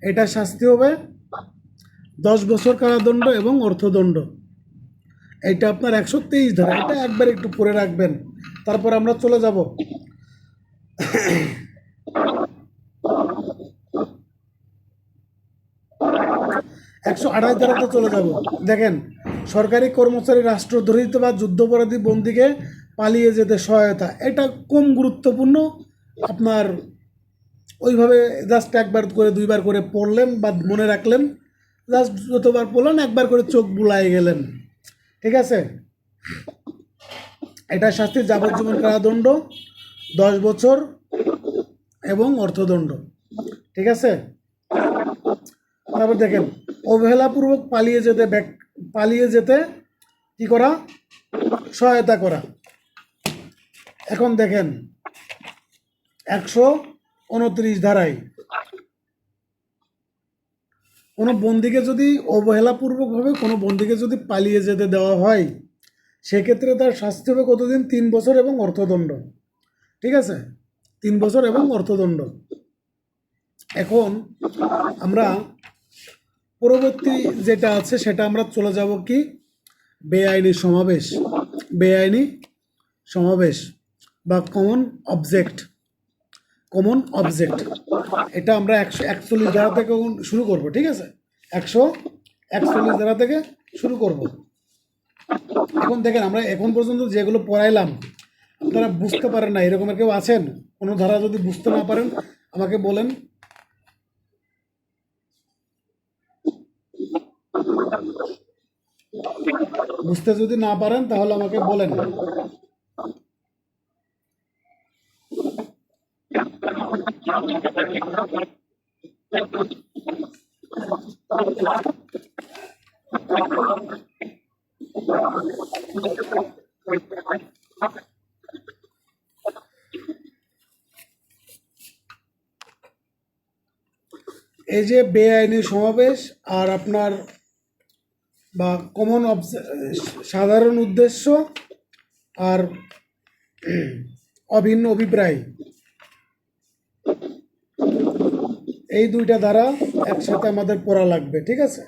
এটা শাস্তি হবে 10 বছর কারাদণ্ড এবং অর্থদণ্ড। এটা আপনার 123 ধারা, এটা একবার একটু পড়ে রাখবেন। তারপর আমরা চলে যাব 128 ধারাতে চলে যাব। দেখেন, সরকারি কর্মচারী, রাষ্ট্রদ্রোহিত বা যুদ্ধাপরাধী বন্দীকে পালিয়ে যেতে সহায়তা। এটা কম গুরুত্বপূর্ণ, আপনার ওইভাবে জাস্ট একবার করে দুইবার করে পড়লেন বা মনে রাখলেন, জাস্ট যতবার পড়লেন একবার করে চোখ বুলাই গেলেন, ঠিক আছে। এটা শাস্তি যাবজ্জীবন কারাদণ্ড, 10 বছর এবং অর্থদণ্ড, ঠিক আছে। তারপর দেখেন, অবহেলাপূর্বক পালিয়ে যেতে কি করা, সহায়তা করা। এখন দেখেন 129 ধারায় কোনো বন্দীকে যদি অবহেলাপূর্বকভাবে কোনো বন্দীকে যদি পালিয়ে যেতে দেওয়া হয়, সেক্ষেত্রে তার শাস্তি হবে কতদিন, 3 বছর এবং অর্থদণ্ড, ঠিক আছে, 3 বছর এবং অর্থদণ্ড। এখন আমরা পরবর্তী যেটা আছে সেটা আমরা চলে যাব কি, বেআইনি সমাবেশ বা কমন অবজেক্ট। এটা আমরা 141 ধারা থেকে শুরু করব, ঠিক আছে, 141 ধারা থেকে শুরু করব। এখন দেখেন, আমরা এখন পর্যন্ত যেগুলো পড়াইলাম আপনারা বুঝতে পারেন না, এরকমের কেউ আছেন? কোনো ধারা যদি বুঝতে না পারেন আমাকে বলেন। বুঝতে যদি না পারেন তাহলে আমাকে বলেন। এই যে বেআইনি সমাবেশ আর আপনার বা সাধারণ উদ্দেশ্য আর অভিন্ন অভিপ্রায়, এই দুইটা ধারা একসাথে আমাদের পড়া লাগবে, ঠিক আছে।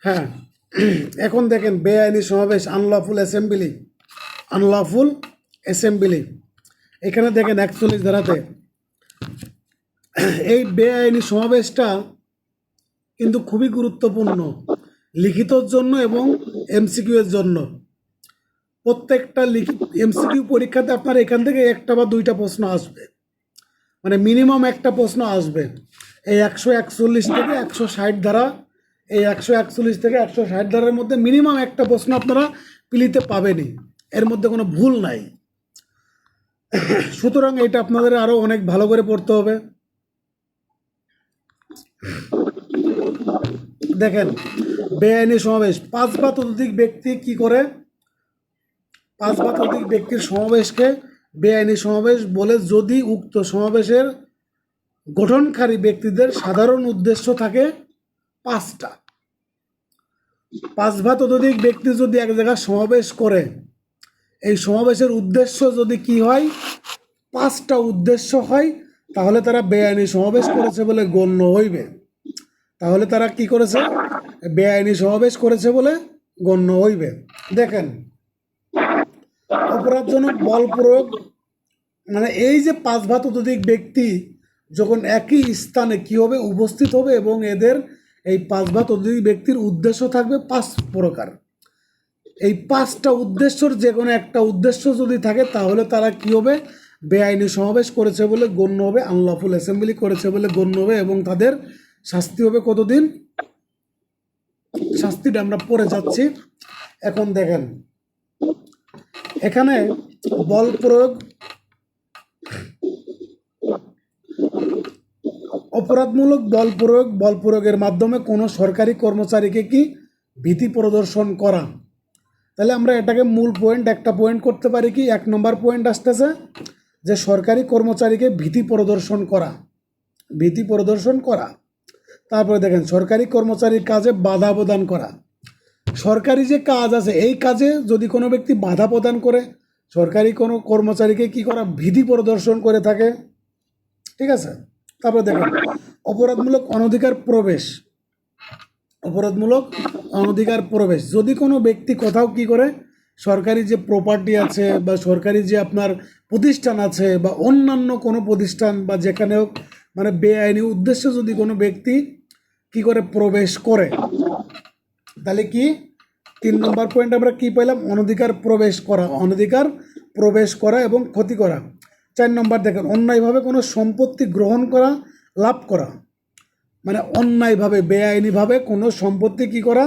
হ্যাঁ, এখন দেখেন বেআইনি সমাবেশ, আনলফুল অ্যাসেম্বলি। এখানে দেখেন 41 ধারাতে এই বেআইনি সমাবেশটা কিন্তু খুবই গুরুত্বপূর্ণ লিখিতর জন্য এবং এমসিকিউ এর জন্য। প্রত্যেকটা এমসিকিউ পরীক্ষাতে আপনার এখান থেকে একটা বা দুইটা প্রশ্ন আসবে, মানে মিনিমাম একটা প্রশ্ন আসবে। এই 141 থেকে 160 ধারা, এই 141 থেকে 160 ধারার মধ্যে মিনিমাম একটা প্রশ্ন আপনারা পিলিতে পাবেনই, এর মধ্যে কোনো ভুল নাই। সুতরাং এটা আপনাদের আরো অনেক ভালো করে পড়তে হবে। দেখেন, বেআইনি সমাবেশ, 5 বা ততোধিক ব্যক্তি কি করে, 5 বা ততোধিক ব্যক্তির সমাবেশকে বেআইনি সমাবেশ বলে যদি উক্ত সমাবেশের গঠনকারী ব্যক্তিদের সাধারণ উদ্দেশ্য থাকে 5টা। 5 বা ততোধিক ব্যক্তি যদি এক জায়গায় সমাবেশ করে, এই সমাবেশের উদ্দেশ্য যদি কি হয়, 5টা উদ্দেশ্য হয়, তাহলে তারা বেআইনি সমাবেশ করেছে বলে গণ্য হইবে। তাহলে তারা কি করেছে, বেআইনি সমাবেশ করেছে বলে গণ্য হইবে। দেখেন, অপরাধজনক বল প্রয়োগ, মানে এই যে 5 বা ততোধিক ব্যক্তি যখন একই স্থানে কি হবে, উপস্থিত হবে, এবং এদের এই 5 বা ততোধিক ব্যক্তির উদ্দেশ্য থাকবে 5 প্রকার। এই 5টা উদ্দেশ্যর যে কোনো একটা উদ্দেশ্য যদি থাকে তাহলে তারা কি হবে, বেআইনি সমাবেশ করেছে বলে গণ্য হবে, আনলফুল অ্যাসেম্বলি করেছে বলে গণ্য হবে, এবং তাদের শাস্তি হবে কতদিন, শাস্তিটা আমরা পড়ে যাচ্ছি। এখন দেখেন, এখানে বল প্রয়োগ, অপরাধমূলক বল প্রয়োগের মাধ্যমে কোনো সরকারি কর্মচারীকে কি ভীতি প্রদর্শন করা। তাহলে আমরা এটাকে মূল পয়েন্ট, একটা পয়েন্ট করতে পারি কি, 1 নম্বর পয়েন্ট আসতেছে যে সরকারি কর্মচারীকে ভীতি প্রদর্শন করা। তারপরে দেখেন সরকারি কর্মচারীর কাজে বাধা প্রদান করা। সরকারি যে কাজ আছে এই কাজে যদি কোনো ব্যক্তি বাধা প্রদান করে, সরকারি কোনো কর্মচারীকে কি করা, ভীতি প্রদর্শন করে থাকে। ঠিক আছে। তারপরে দেখেন অপরাধমূলক অনধিকার প্রবেশ। যদি কোনো ব্যক্তি কোথাও কি করে, সরকারি যে প্রপার্টি আছে বা সরকারি যে আপনার প্রতিষ্ঠান আছে বা অন্যান্য কোনো প্রতিষ্ঠান বা যেখানে হোক, মানে বেআইনি উদ্দেশ্যে যদি কোনো ব্যক্তি কি করে প্রবেশ করে, তাহলে কি 3 নম্বর পয়েন্ট আমরা কি পেলাম, অনধিকার প্রবেশ করা এবং ক্ষতি করা। 4 নম্বর দেখেন অন্যায়ভাবে কোনো সম্পত্তি গ্রহণ করা, লাভ করা, মানে অন্যায়ভাবে বেআইনিভাবে কোনো সম্পত্তি কি করা,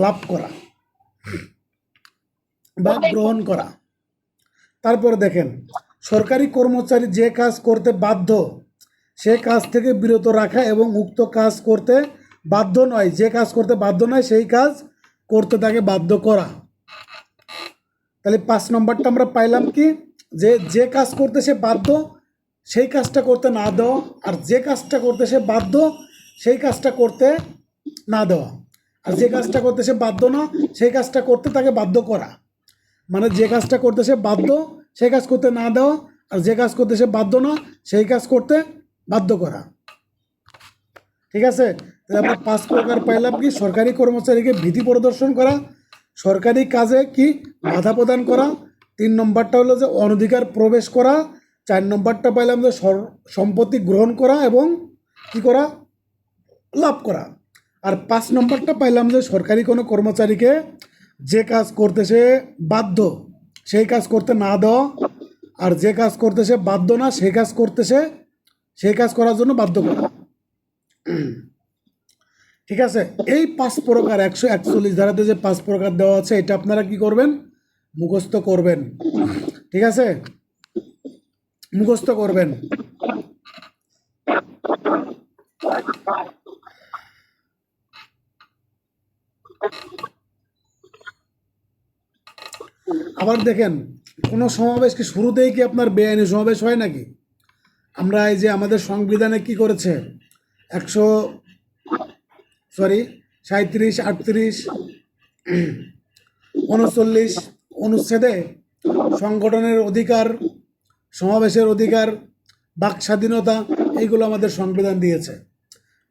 লাভ করা বা গ্রহণ করা। তারপরে দেখেন সরকারি কর্মচারী যে কাজ করতে বাধ্য সে কাজ থেকে বিরত রাখা এবং উক্ত কাজ করতে বাধ্য নয়, যে কাজ করতে বাধ্য নয় সেই কাজ করতে তাকে বাধ্য করা। তাহলে 5 নম্বরটা আমরা পাইলাম কি, যে কাজ করতে সে বাধ্য সেই কাজটা করতে না দেওয়া, আর যে কাজটা করতে সে বাধ্য সেই কাজটা করতে না দেওয়া, আর যে কাজটা করতে সে বাধ্য না সেই কাজটা করতে তাকে বাধ্য করা। মানে যে কাজটা করতে সে বাধ্য সেই কাজ করতে না দেওয়া, আর যে কাজ করতে সে বাধ্য না সেই কাজ করতে বাধ্য করা। ঠিক আছে। তাহলে আমরা 5 প্রকার পাইলাম কি, সরকারি কর্মচারীকে ভীতি প্রদর্শন করা, সরকারি কাজে কি বাধা প্রদান করা, 3 নম্বরটা হলো যে অনধিকার প্রবেশ করা, 4 নম্বরটা পাইলাম যে সম্পত্তি গ্রহণ করা এবং কি করা, লাভ করা, আর 5 নম্বরটা পাইলাম যে সরকারি কোনো কর্মচারীকে যে কাজ করতে সে বাধ্য সেই কাজ করতে না দেওয়া, আর যে কাজ করতে সে বাধ্য না সেই কাজ করার জন্য বাধ্য করা। ঠিক আছে। এই 5 প্রকার 141 ধারাতে যে 5 প্রকার দেওয়া আছে এটা আপনারা কি করবেন, মুখস্থ করবেন। ঠিক আছে, মুখস্থ করবেন। আবার দেখেন কোনো সমাবেশ কি শুরুতেই কি আপনার বেআইনি সমাবেশ হয় নাকি? আমরা এই যে আমাদের সংবিধানে কি করেছে 37, 38, 39 অনুচ্ছেদে সংগঠনের অধিকার, সমাবেশের অধিকার, বাক স্বাধীনতা এইগুলো আমাদের সংবিধান দিয়েছে।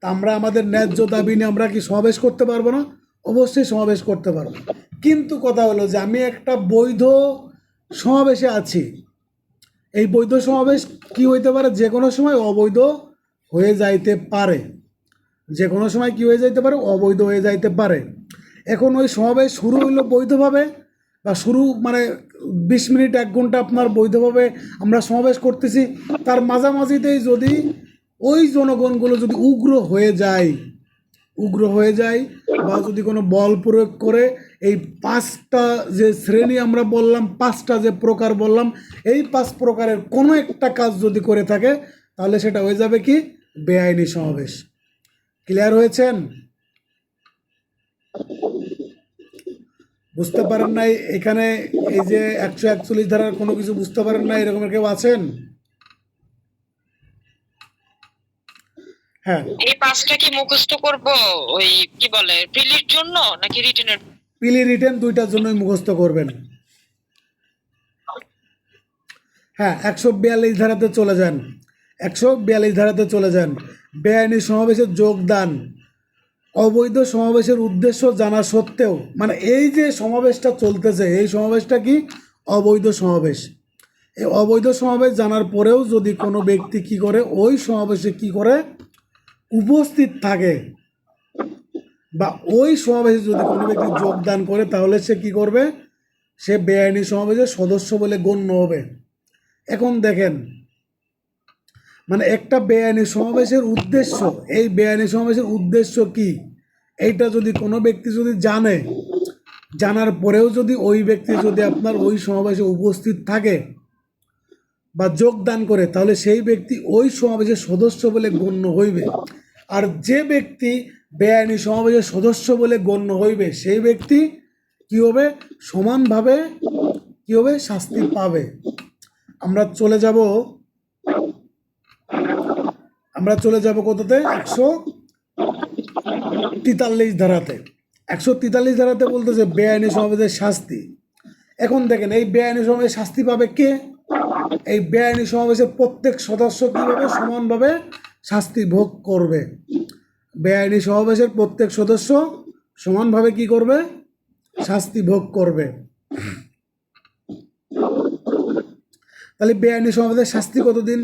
তা আমরা আমাদের ন্যায্য দাবি নিয়ে আমরা কি সমাবেশ করতে পারবো না? অবশ্যই সমাবেশ করতে পারবো। কিন্তু কথা হলো যে আমি একটা বৈধ সমাবেশে আছি, এই বৈধ সমাবেশ কি হইতে পারে, যে কোনো সময় অবৈধ হয়ে যাইতে পারে, যে কোনো সময় কি হয়ে যাইতে পারে, অবৈধ হয়ে যাইতে পারে। এখন ওই সমাবেশ শুরু হইলো বৈধভাবে, বা শুরু মানে 20 মিনিট 1 ঘন্টা আপনার বৈধভাবে আমরা সমাবেশ করতেছি, তার মাঝামাঝিতেই যদি ওই জনগণগুলো যদি উগ্র হয়ে যায় বা যদি কোনো বল প্রয়োগ করে, এই 5টা যে শ্রেণী আমরা বললাম, 5টা যে প্রকার বললাম, এই 5 প্রকারের কোনো একটা কাজ যদি করে থাকে তাহলে সেটা হয়ে যাবে কি, বেআইনি সমাবেশ। ক্লিয়ার হয়েছেন? বুঝতে পারেন নাই এখানে এই যে 141 ধারার কোনো কিছু বুঝতে পারেন না এরকম কেউ আছেন? হ্যাঁ, এই 5টা কি মুখস্থ করব ওই কি বলে প্রিলির জন্য নাকি রিটেনের? প্রিলি রিটেন দুইটার জন্যই মুখস্থ করবেন। হ্যাঁ, 142 ধারাতে চলে যান। 142 ধারাতে চলে যান। বেআইনি সমাবেশে যোগদান, অবৈধ সমাবেশের উদ্দেশ্য জানা সত্ত্বেও, মানে এই যে সমাবেশটা চলতেছে এই সমাবেশটা কি, অবৈধ সমাবেশ। এই অবৈধ সমাবেশ জানার পরেও যদি কোনো ব্যক্তি কি করে, ওই সমাবেশে কি করে উপস্থিত থাকে বা ওই সমাবেশে যদি কোনো ব্যক্তি যোগদান করে, তাহলে সে কি করবে, সে বেআইনি সমাবেশের সদস্য বলে গণ্য হবে। এখন দেখেন, মানে একটা বেআইনি সমাবেশের উদ্দেশ্য, এই বেআইনি সমাবেশের উদ্দেশ্য কি, এইটা যদি কোনো ব্যক্তি যদি জানার পরেও যদি ওই ব্যক্তি যদি আপনার ওই সমাবেশে উপস্থিত থাকে বা যোগদান করে, তাহলে সেই ব্যক্তি ওই সমাবেশের সদস্য বলে গণ্য হইবে। আর যে ব্যক্তি বেআইনি সমাবেশের সদস্য বলে গণ্য হইবে সেই ব্যক্তি কি হবে, সমানভাবে কি হবে, শাস্তি পাবে। আমরা চলে যাব কততে 143 ধারাতে। 143 ধারাতে বলতেছে বেআইনি সমাবেশের শাস্তি। এখন দেখেন এই বেআইনি সমাবেশে শাস্তি পাবে কে? এই বেআইনি সমাবেশের প্রত্যেক সদস্য কীভাবে সমানভাবে শাস্তি ভোগ করবে। বেআইনি সমাবেশের প্রত্যেক সদস্য সমানভাবে কি করবে? শাস্তি ভোগ করবে। তাহলে বেআইনি সমাবেশের শাস্তি কতদিন?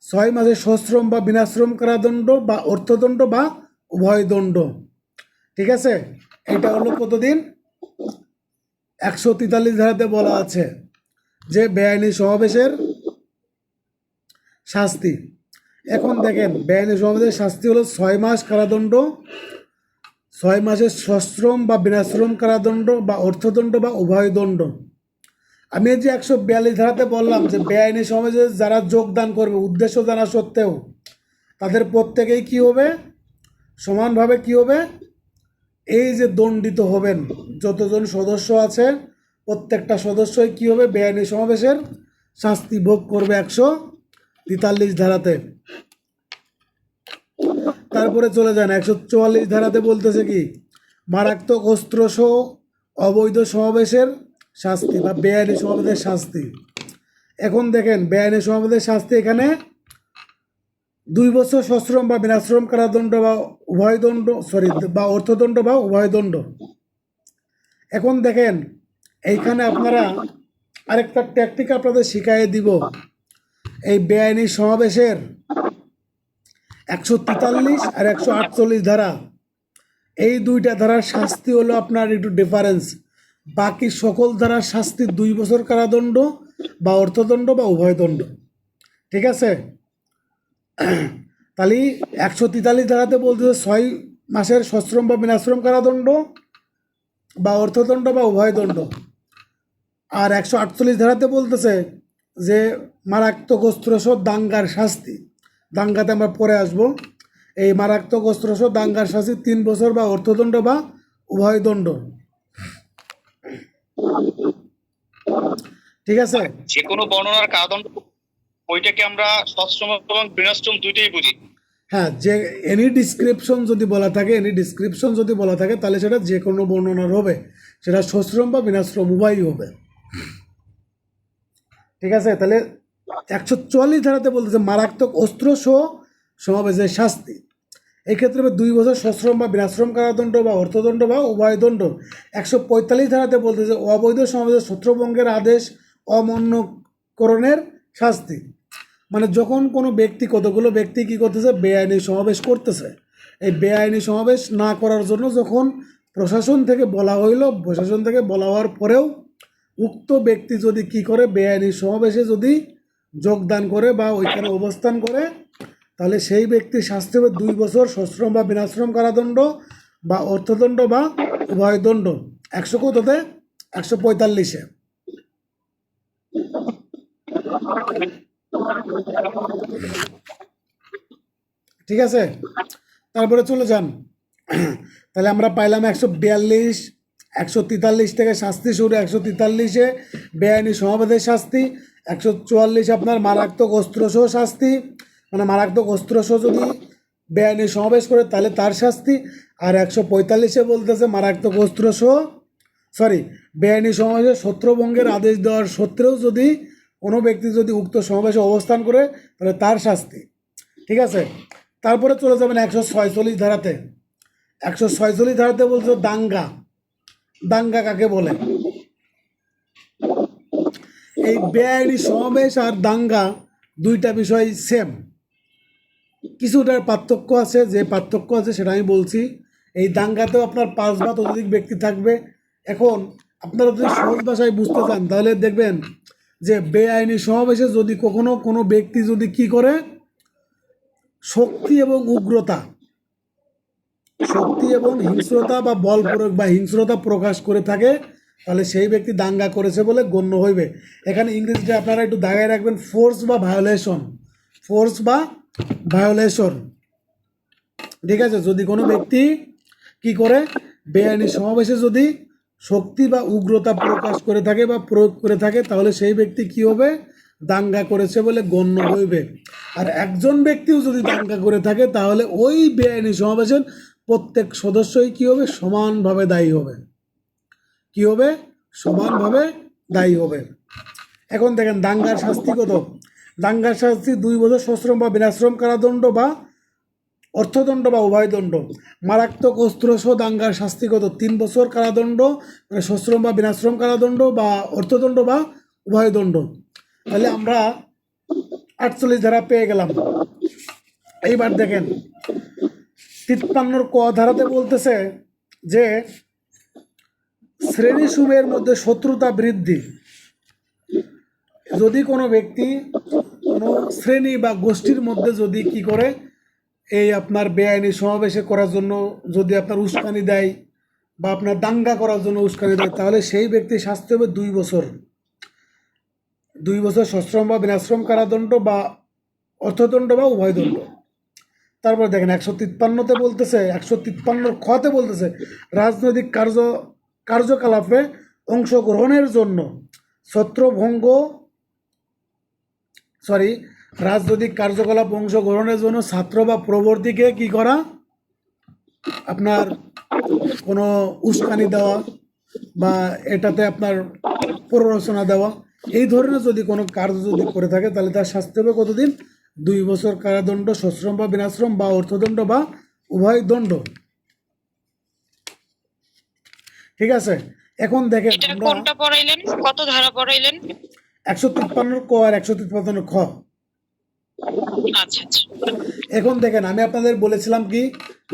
6 মাসের সশ্রম বা বিনাশ্রম কারাদণ্ড বা অর্থদণ্ড বা উভয় দণ্ড। ঠিক আছে, এটা হলো কতদিন? 143 ধারাতে বলা আছে যে বেআইনি সমাবেশের শাস্তি। এখন দেখেন বেআইনি সমাবেশের শাস্তি হলো 6 মাস কারাদণ্ড, 6 মাসের সশ্রম বা বিনাশ্রম কারাদণ্ড বা অর্থদণ্ড বা উভয় দণ্ড। আমি যে 142 ধারাতে বললাম যে বেআইনি সমাবেশে যারা যোগদান করবে উদ্দেশ্য জানা সত্ত্বেও তাদের প্রত্যেকেই কি হবে? সমানভাবে কি হবে? এই যে দণ্ডিত হবেন যতজন সদস্য আছে প্রত্যেকটা সদস্যই কি হবে? বেআইনি সমাবেশের শাস্তি ভোগ করবে 143 ধারাতে। তারপরে চলে যান 144 ধারাতে বলতেছে কি? মারাত্মক অস্ত্রসহ অবৈধ সমাবেশের শাস্তি বা বেআইনি সমাবেশের শাস্তি। এখন দেখেন বেআইনি সমাবেশের শাস্তি এখানে 2 বছর সশ্রম বা বিনাশ্রম কারাদণ্ড বা উভয় দণ্ড বা অর্থদণ্ড বা উভয় দণ্ড। এখন দেখেন এইখানে আপনারা আরেকটা ট্যাকটিক আপনাদের শিখাইয়ে দিব। এই বেআইনি সমাবেশের 143 আর 148 ধারা, এই দুইটা ধারার শাস্তি হলো আপনার একটু ডিফারেন্স। বাকি সকল ধারার শাস্তি 2 বছর কারাদণ্ড বা অর্থদণ্ড বা উভয় দণ্ড। ঠিক আছে, তাহলে 143 ধারাতে বলতেছে 6 মাসের সশ্রম বা বিনাশ্রম কারাদণ্ড বা অর্থদণ্ড বা উভয় দণ্ড। আর 148 ধারাতে বলতেছে যে মারাত্মক অস্ত্রসহ দাঙ্গার শাস্তি। দাঙ্গাতে আমরা পরে আসব। এই মারাত্মক অস্ত্রসহ দাঙ্গার শাস্তি 3 বছর বা অর্থদণ্ড বা উভয় দণ্ড। ঠিক আছে, যে কোনো বর্ণনার কারাদণ্ড ওইটাকে আমরা সশ্রম এবং বিনাশ্রম দুইটাই বুঝি। হ্যাঁ, যে এনি ডিসক্রিপশন যদি বলা থাকে তাহলে সেটা যে কোনো বর্ণনার হবে, সেটা সশ্রম বা বিনাশ্রম উভয়ই হবে। ঠিক আছে, তাহলে 144 ধারাতে বলতেছে মারাত্মক অস্ত্র সহ সমাবেশের শাস্তি। এই ক্ষেত্রে 2 বছর সশ্রম বা বিনাশ্রম কারাদণ্ড বা অর্থদণ্ড বা উভয় দণ্ড। 145 ধারাতে বলতেছে অবৈধ সমাবেশের ছত্রভঙ্গের আদেশ অমান্যকরণের শাস্তি। মানে যখন কোনো ব্যক্তি, কতগুলো ব্যক্তি কী করতেছে? বেআইনি সমাবেশ করতেছে। এই বেআইনি সমাবেশ না করার জন্য যখন প্রশাসন থেকে বলা হওয়ার পরেও উক্ত ব্যক্তি যদি কি করে? বেআইনি সমাবেশে যদি যোগদান করে বা ওইখানে অবস্থান করে, তাহলে সেই ব্যক্তির শাস্তি হবে 2 বছর সশ্রম বা বিনাশ্রম কারাদণ্ড বা অর্থদণ্ড বা উভয় দণ্ড। 100 কততে? 145-এ। ঠিক আছে, তারপরে চলে যান। তাহলে আমরা পাইলাম 142, 143 থেকে শাস্তি শুরু। 143-এ বেআইনি সমাবেশের শাস্তি, 144 আপনার মারাত্মক অস্ত্রসহ শাস্তি, মানে মারাত্মক অস্ত্রসহ যদি বেআইনি সমাবেশ করে তাহলে তার শাস্তি। আর 145-এ বলতেছে মারাত্মক অস্ত্রসহ বেআইনি সমাবেশে ছত্রভঙ্গের আদেশ দেওয়ার সত্ত্বেও যদি কোনো ব্যক্তি যদি উক্ত সমাবেশে অবস্থান করে তাহলে তার শাস্তি। ঠিক আছে, তারপরে চলে যাবেন 146 ধারাতে। 146 ধারাতে বলছে দাঙ্গা। দাঙ্গা কাকে বলে? এই বেআইনি সমাবেশ আর দাঙ্গা দুইটা বিষয় সেম, কিছুটার পার্থক্য আছে। যে পার্থক্য আছে সেটা আমি বলছি। এই দাঙ্গাতেও আপনার 5 বা ততোধিক ব্যক্তি থাকবে। এখন আপনারা যদি সহজ ভাষায় বুঝতে চান তাহলে দেখবেন যে বেআইনি সমাবেশে যদি কখনো কোনো ব্যক্তি যদি কি করে? শক্তি এবং হিংস্রতা বা বল প্রয়োগ বা হিংস্রতা প্রকাশ করে থাকে, তাহলে সেই ব্যক্তি দাঙ্গা করেছে বলে গণ্য হইবে। এখানে ইংরেজিতে আপনারা একটু দাগায় রাখবেন, ফোর্স বা ভায়োলেশন। ঠিক আছে, যদি কোনো ব্যক্তি কি করে? বেআইনি সমাবেশে যদি শক্তি বা উগ্রতা প্রকাশ করে থাকে বা প্রয়োগ করে থাকে তাহলে সেই ব্যক্তি কি হবে? দাঙ্গা করেছে বলে গণ্য হইবে। আর একজন ব্যক্তিও যদি দাঙ্গা করে থাকে তাহলে ওই বেআইনি সমাবেশের প্রত্যেক সদস্যই কী হবে, সমানভাবে দায়ী হবে। কী হবে? সমানভাবে দায়ী হবে। এখন দেখেন দাঙ্গার শাস্তি কত। দাঙ্গার শাস্তি 2 বছর সশ্রম বা বিনাশ্রম কারাদণ্ড বা অর্থদণ্ড বা উভয়দণ্ড। মারাত্মক অস্ত্রসহ দাঙ্গার শাস্তি কত? 3 বছর কারাদণ্ড, মানে সশ্রম বা বিনাশ্রম কারাদণ্ড বা অর্থদণ্ড বা উভয়দণ্ড। তাহলে আমরা 48 ধারা পেয়ে গেলাম। এইবার দেখেন 53 ক ধারাতে বলতেছে যে শ্রেণীসমূহের মধ্যে শত্রুতা বৃদ্ধি। যদি কোনো ব্যক্তি কোনো শ্রেণী বা গোষ্ঠীর মধ্যে যদি কি করে, এই আপনার বেআইনি সমাবেশে করার জন্য যদি আপনার উস্কানি দেয় বা আপনার দাঙ্গা করার জন্য উস্কানি দেয়, তাহলে সেই ব্যক্তি শাস্তি হবে 2 বছর। 2 বছর সশ্রম বা বিনাশ্রম কারাদণ্ড বা অর্থদণ্ড বা উভয়দণ্ড। তারপর দেখেন 153তে বলতেছে, 153 খতে বলতেছে রাজনৈতিক কার্যকলাপে অংশগ্রহণের জন্য রাজনৈতিক কার্যকলাপ অংশগ্রহণের জন্য ছাত্র বা প্রবর্তীকে কি করা, আপনার কোনো উস্কানি দেওয়া বা এটাতে আপনার প্ররোচনা দেওয়া, এই ধরনের যদি কোনো কার্য যদি করে থাকে তাহলে তার শাস্তি হবে কতদিন? 2 বছর কারাদণ্ড, সশ্রম বা বিনাশ্রম বা অর্থদণ্ড বা উভয় দণ্ড। ঠিক আছে, এখন দেখেন এটা আমরা কোনটা পড়াইলেন, কত ধারা পড়াইলেন? 153 ক আর 153 খ। আচ্ছা আচ্ছা। এখন দেখেন আমি আপনাদের বলেছিলাম কি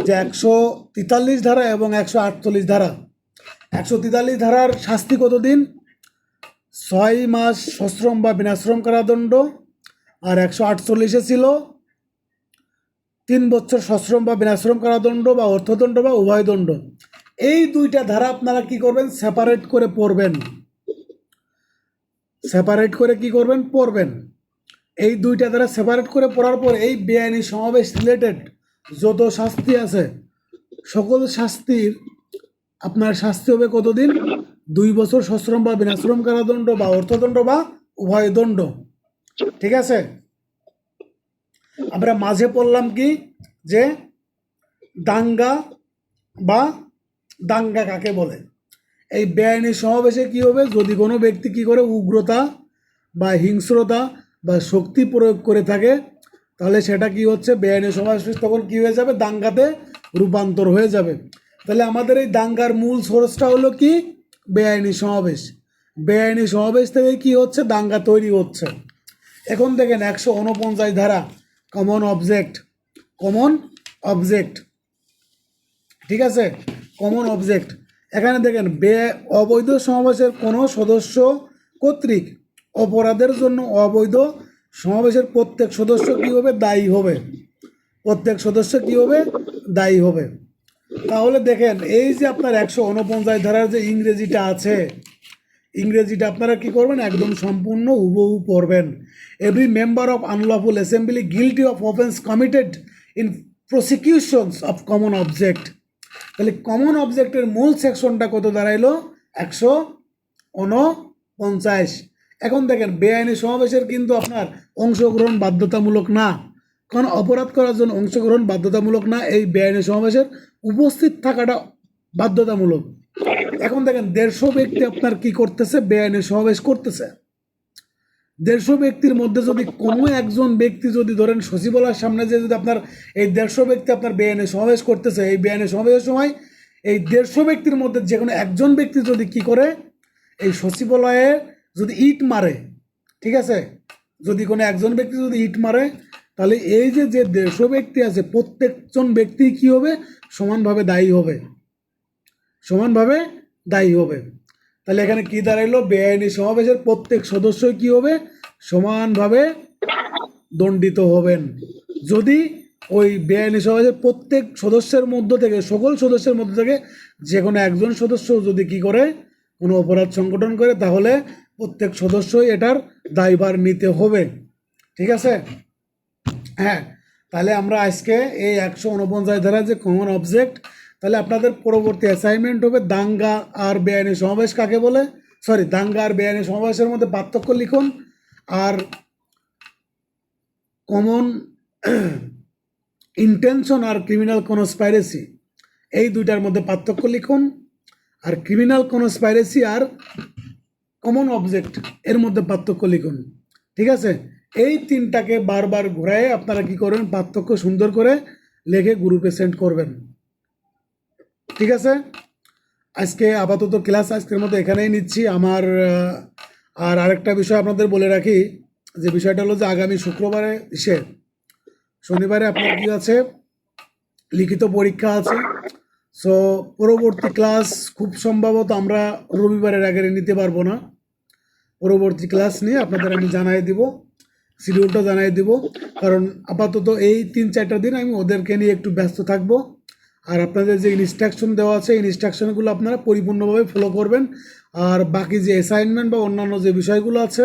যে 143 ধারা এবং 148 ধারা। 143 ধারার শাস্তি কতদিন? 6 মাস সশ্রম বা বিনাশ্রম কারাদণ্ড, আর 148-এ ছিল 3 বছর সশ্রম বা বিনাশ্রম কারাদণ্ড বা অর্থদণ্ড বা উভয়দণ্ড। এই দুইটা ধারা আপনারা কি করবেন? সেপারেট করে পড়বেন। সেপারেট করে কি করবেন? পড়বেন। এই দুইটা ধারা সেপারেট করে পড়ার পর এই বেআইনি সমাবেশ রিলেটেড যত শাস্তি আছে সকল শাস্তির আপনার শাস্তি হবে কতদিন? 2 বছর সশ্রম বা বিনাশ্রম কারাদণ্ড বা অর্থদণ্ড বা উভয়দণ্ড। ঠিক আছে, আমরা মাঝে পড়লাম কি যে দাঙ্গা বা দাঙ্গা কাকে বলে। এই বেআইনি সমাবেশে কি হবে? যদি কোনো ব্যক্তি কি করে উগ্রতা বা হিংস্রতা বা শক্তি প্রয়োগ করে থাকে তাহলে সেটা কি হচ্ছে? বেআইনি সমাবেশ তখন কি হয়ে যাবে? দাঙ্গাতে রূপান্তর হয়ে যাবে। তাহলে আমাদের এই দাঙ্গার মূল সোর্সটা হলো কি? বেআইনি সমাবেশ। বেআইনি সমাবেশ থেকে কি হচ্ছে? দাঙ্গা তৈরি হচ্ছে। এখন দেখেন 149 ধারা কমন অবজেক্ট। ঠিক আছে, কমন অবজেক্ট। এখানে দেখেন অবৈধ সমাবেশের কোনো সদস্য কর্তৃক অপরাধের জন্য অবৈধ সমাবেশের প্রত্যেক সদস্য কী হবে? দায়ী হবে। প্রত্যেক সদস্য কী হবে? দায়ী হবে। তাহলে দেখেন এই যে আপনার 149 ধারার যে ইংরেজিটা আছে, ইংরেজিটা আপনারা কি করবেন? একদম সম্পূর্ণ হুবহু পড়বেন। Every member of unlawful assembly guilty of offence committed in প্রসিকিউশনস of common object. তাহলে কমন অবজেক্টের মূল সেকশনটা কত দাঁড়াইলো? 149। এখন দেখেন বেআইনি সমাবেশের কিন্তু আপনার অংশগ্রহণ বাধ্যতামূলক না, কারণ অপরাধ করার জন্য অংশগ্রহণ বাধ্যতামূলক না, এই বেআইনি সমাবেশের উপস্থিত থাকাটা বাধ্যতামূলক। এখন দেখেন 150 ব্যক্তি আপনার কি করতেছে? বেআইনি সমাবেশ করতেছে। 150 ব্যক্তির মধ্যে যদি কোনো একজন ব্যক্তি যদি ধরেন সচিবালয়ের সামনে যে যদি আপনার এই 150 ব্যক্তি আপনার বেআইনি সমাবেশ করতেছে, এই বেআইনি সমাবেশের সময় এই 150 ব্যক্তির মধ্যে যে কোনো একজন ব্যক্তি যদি কি করে, এই সচিবালয়ে যদি ইট মারে, ঠিক আছে, যদি কোনো একজন ব্যক্তি যদি ইট মারে তাহলে এই যে 150 ব্যক্তি আছে প্রত্যেকজন ব্যক্তি কি হবে? সমানভাবে দায়ী হবে। তাহলে এখানে কি দাঁড়াইলো? বেআইনি সমাবেশের প্রত্যেক সদস্যই কি হবে? সমানভাবে দণ্ডিত হবেন। যদি ওই বেআইনি সমাবেশের প্রত্যেক সদস্যের মধ্য থেকে, সকল সদস্যের মধ্য থেকে যে কোনো একজন সদস্য যদি কি করে, কোনো অপরাধ সংগঠন করে, তাহলে প্রত্যেক সদস্যই এটার দায়ভার নিতে হবে। ঠিক আছে, হ্যাঁ। তাহলে আমরা আজকে এই 149 ধারা যে কমন অবজেক্ট, তাহলে আপনাদের পরবর্তী অ্যাসাইনমেন্ট হবে দাঙ্গা আর বেআইনি সমাবেশ কাকে বলে, দাঙ্গা আর বেআইনি সমাবেশের মধ্যে পার্থক্য লিখুন। আর কমন ইন্টেনশন আর ক্রিমিনাল কনস্পাইরেসি, এই দুইটার মধ্যে পার্থক্য লিখুন। আর ক্রিমিনাল কনস্পাইরেসি আর কমন অবজেক্ট এর মধ্যে পার্থক্য লিখুন। ঠিক আছে, এই তিনটাকে বারবার ঘোরায় আপনারা কি করবেন, পার্থক্য সুন্দর করে লিখে গ্রুপে সেন্ড করবেন। ঠিক আছে, আজকে আপাতত ক্লাস আজকের মতো এখানেই নিচ্ছি। আমার আর আরেকটা বিষয় আপনাদের বলে রাখি, যে বিষয়টা হলো যে আগামী শুক্রবারে শনিবারে আপনার কি আছে, লিখিত পরীক্ষা আছে। সো পরবর্তী ক্লাস খুব সম্ভবত আমরা রবিবারের আগে নিতে পারবো না। পরবর্তী ক্লাস নিয়ে আপনাদের আমি জানাই দিব, শিডিউলটা জানাই দিব, কারণ আপাতত এই 3-4টা দিন আমি ওদেরকে নিয়ে একটু ব্যস্ত থাকবো। আর আপনাদের যে ইনস্ট্রাকশন দেওয়া আছে, ইনস্ট্রাকশনগুলো আপনারা পরিপূর্ণভাবে ফলো করবেন। আর বাকি যে অ্যাসাইনমেন্ট বা অন্যান্য যে বিষয়গুলো আছে,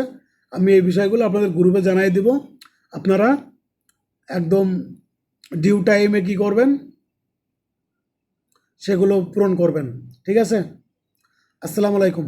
আমি এই বিষয়গুলো আপনাদের গ্রুপে জানাই দিব। আপনারা একদম ডিউ টাইমে কি করবেন, সেগুলো পূরণ করবেন। ঠিক আছে, আসসালামু আলাইকুম।